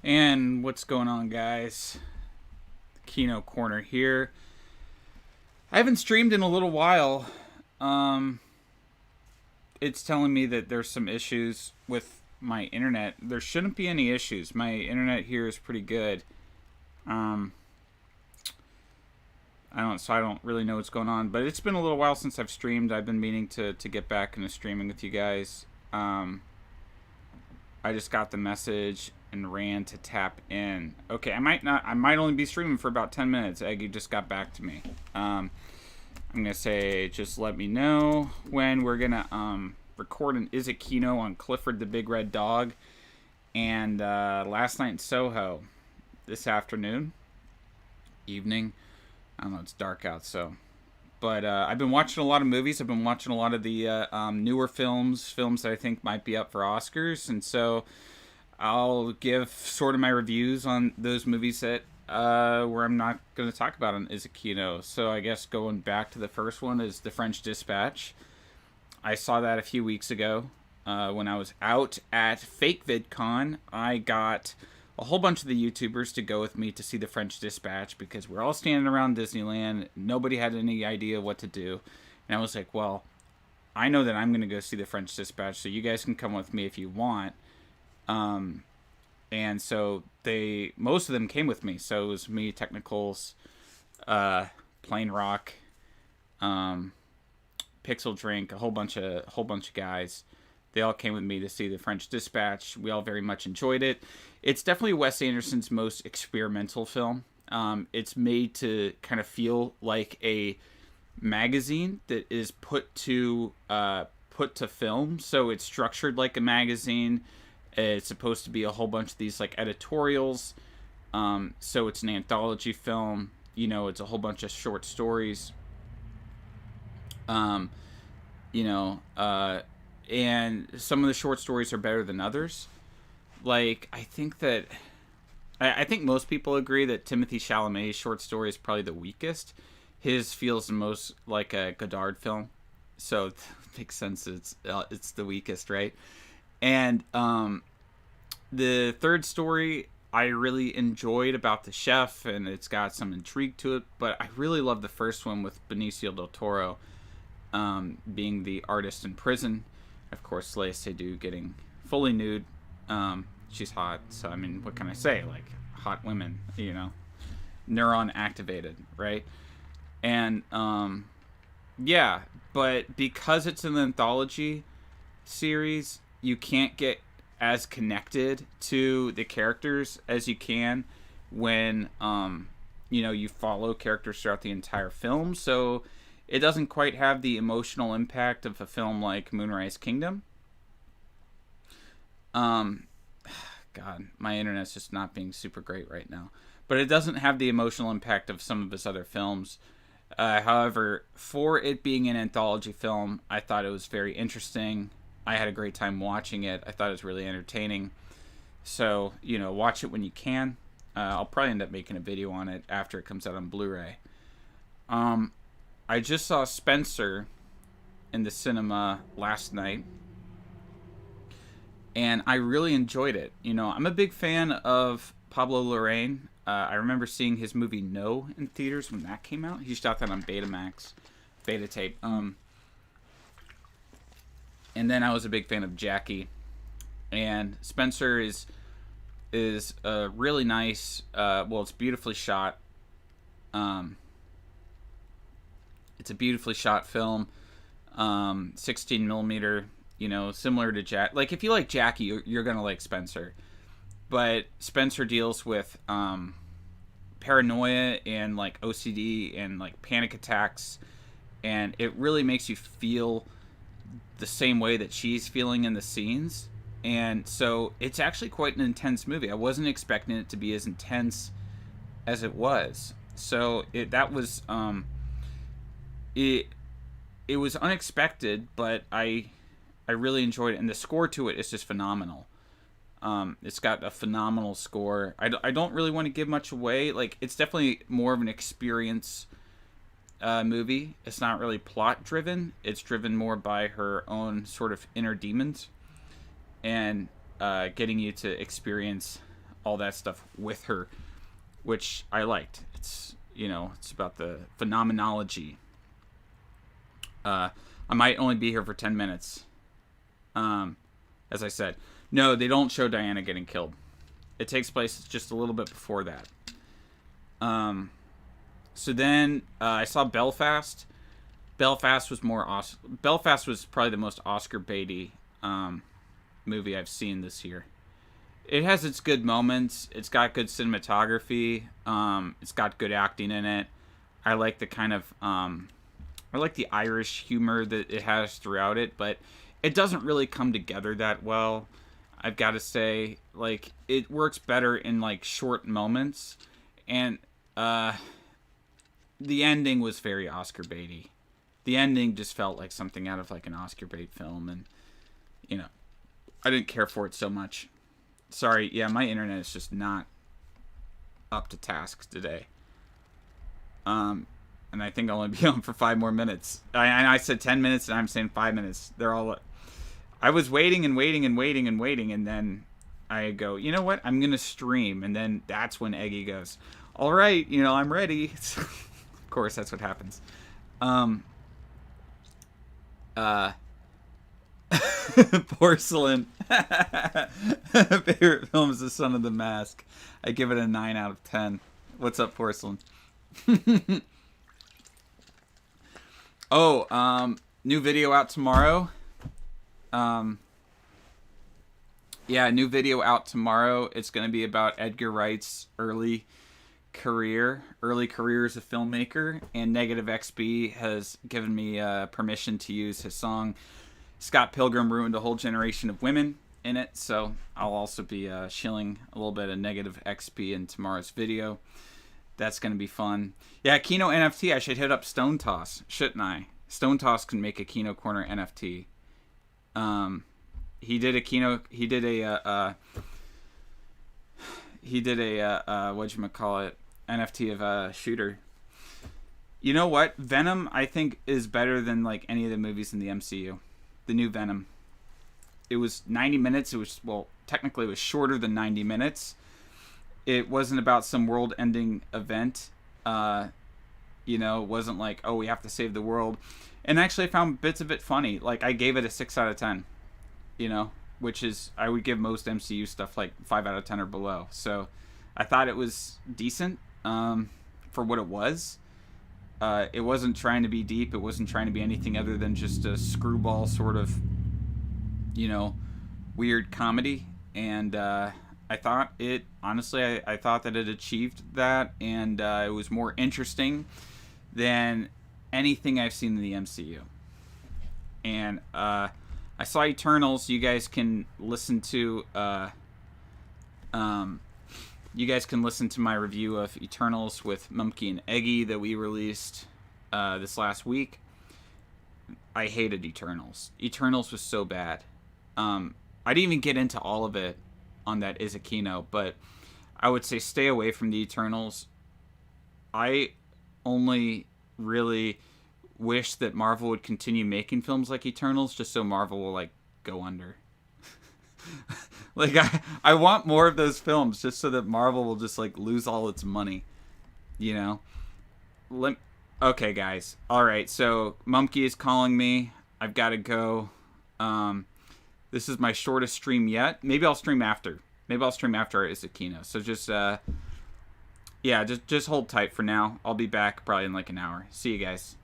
And what's going on, guys? Kino Corner here. I haven't streamed in a little while. Um, it's telling me that there's some issues with my internet. There shouldn't be any issues. My internet here is pretty good. Um, I don't really know what's going on, but it's been a little while since I've streamed. I've been meaning to get back into streaming with you guys. I just got the message and ran to tap in. Okay, I might only be streaming for about 10 minutes. Eggy just got back to me. I'm gonna say, just let me know when we're gonna record an Is It Kino on Clifford the Big Red Dog, and Last Night in Soho this evening. I don't know, it's dark out, so. But I've been watching a lot of movies. I've been watching a lot of the newer films that I think might be up for Oscars, and so I'll give sort of my reviews on those movies that where I'm not going to talk about on Is It Kino. So I guess going back to the first one is The French Dispatch. I saw that a few weeks ago when I was out at Fake VidCon. I got a whole bunch of the YouTubers to go with me to see The French Dispatch because we're all standing around Disneyland. Nobody had any idea what to do. And I was like, well, I know that I'm going to go see The French Dispatch, so you guys can come with me if you want. And so most of them came with me. So it was me, Technicals, Plain Rock, Pixel Drink, a whole bunch of guys. They all came with me to see The French Dispatch. We all very much enjoyed it. It's definitely Wes Anderson's most experimental film. It's made to kind of feel like a magazine that is put to film. So it's structured like a magazine. It's supposed to be a whole bunch of these like editorials. So it's an anthology film. You know, it's a whole bunch of short stories. And some of the short stories are better than others. Like, I think most people agree that Timothée Chalamet's short story is probably the weakest. His feels the most like a Godard film, so it makes sense that it's the weakest, right? And the third story I really enjoyed about the chef, and it's got some intrigue to it. But I really love the first one with Benicio del Toro being the artist in prison. Of course, Lea Seydoux getting fully nude. She's hot, so I mean, what can I say? Like, hot women, neuron activated, right? And yeah, but because it's an anthology series, you can't get as connected to the characters as you can when you follow characters throughout the entire film. So it doesn't quite have the emotional impact of a film like Moonrise Kingdom. God, my internet's just not being super great right now. But it doesn't have the emotional impact of some of his other films. However, for it being an anthology film, I thought it was very interesting. I had a great time watching it. I thought it was really entertaining. So, watch it when you can. I'll probably end up making a video on it after it comes out on Blu-ray. I just saw Spencer in the cinema last night, and I really enjoyed it. I'm a big fan of Pablo Larraín. I remember seeing his movie No in theaters when that came out. He shot that on Betamax, beta tape. And then I was a big fan of Jackie. And Spencer is really nice. It's beautifully shot. It's a beautifully shot film. 16 millimeter. Similar to Jack. Like, if you like Jackie, you're gonna like Spencer. But Spencer deals with paranoia and like OCD and like panic attacks, and it really makes you feel the same way that she's feeling in the scenes. And so it's actually quite an intense movie. I wasn't expecting it to be as intense as it was. So it was unexpected, but I really enjoyed it, and the score to it is just phenomenal. It's got a phenomenal score. I don't really want to give much away. Like, it's definitely more of an experience movie. It's not really plot driven. It's driven more by her own sort of inner demons, and getting you to experience all that stuff with her, which I liked. It's, it's about the phenomenology. I might only be here for 10 minutes. As I said, no, they don't show Diana getting killed. It takes place just a little bit before that. So then I saw Belfast. Belfast was Belfast was probably the most Oscar baity movie I've seen this year. It has its good moments. It's got good cinematography. It's got good acting in it. I like the kind of I like the Irish humor that it has throughout it, but it doesn't really come together that well. I've got to say, like, it works better in like short moments, and the ending was very Oscar baity. The ending just felt like something out of like an Oscar bait film, and I didn't care for it so much. Sorry, yeah, my internet is just not up to task today. And I think I'll only be on for 5 more minutes. I said 10 minutes, and I'm saying 5 minutes. They're all. I was waiting and waiting and waiting and waiting, and then I go, you know what? I'm gonna stream, and then that's when Eggy goes, all right, I'm ready. Of course, that's what happens. Porcelain. Favorite film is The Son of the Mask. I give it a 9 out of 10. What's up, Porcelain? New video out tomorrow. New video out tomorrow. It's going to be about Edgar Wright's early career as a filmmaker, and Negative XB has given me permission to use his song Scott Pilgrim Ruined a Whole Generation of Women in it, so I'll also be shilling a little bit of Negative XB in tomorrow's video. That's going to be fun. Yeah, Kino NFT, I should hit up Stone Toss, shouldn't I? Stone Toss can make a Kino Corner NFT. He did a whatchamacallit, NFT of a shooter. You know what? Venom, I think, is better than like any of the movies in the MCU. The new Venom. It was 90 minutes. Technically it was shorter than 90 minutes. It wasn't about some world-ending event. It wasn't like, oh, we have to save the world. And actually I found bits of it funny. Like, I gave it a 6 out of 10. Which is, I would give most MCU stuff like 5 out of 10 or below. So I thought it was decent for what it was. It wasn't trying to be deep. It wasn't trying to be anything other than just a screwball sort of, weird comedy. And I thought it, honestly, I thought that it achieved that. And it was more interesting than anything I've seen in the MCU. And I saw Eternals. You guys can listen to my review of Eternals with Mumkey and Eggy that we released this last week. I hated Eternals. Eternals was so bad. I didn't even get into all of it on that Is a Kino, but I would say stay away from the Eternals. I only really wish that Marvel would continue making films like Eternals just so Marvel will like go under. Like I want more of those films just so that Marvel will just like lose all its money, Okay, guys. All right, so Mumkey is calling me. I've got to go. This is my shortest stream yet. Maybe I'll stream after. Is a Kino. So just just hold tight for now. I'll be back probably in like an hour. See you guys.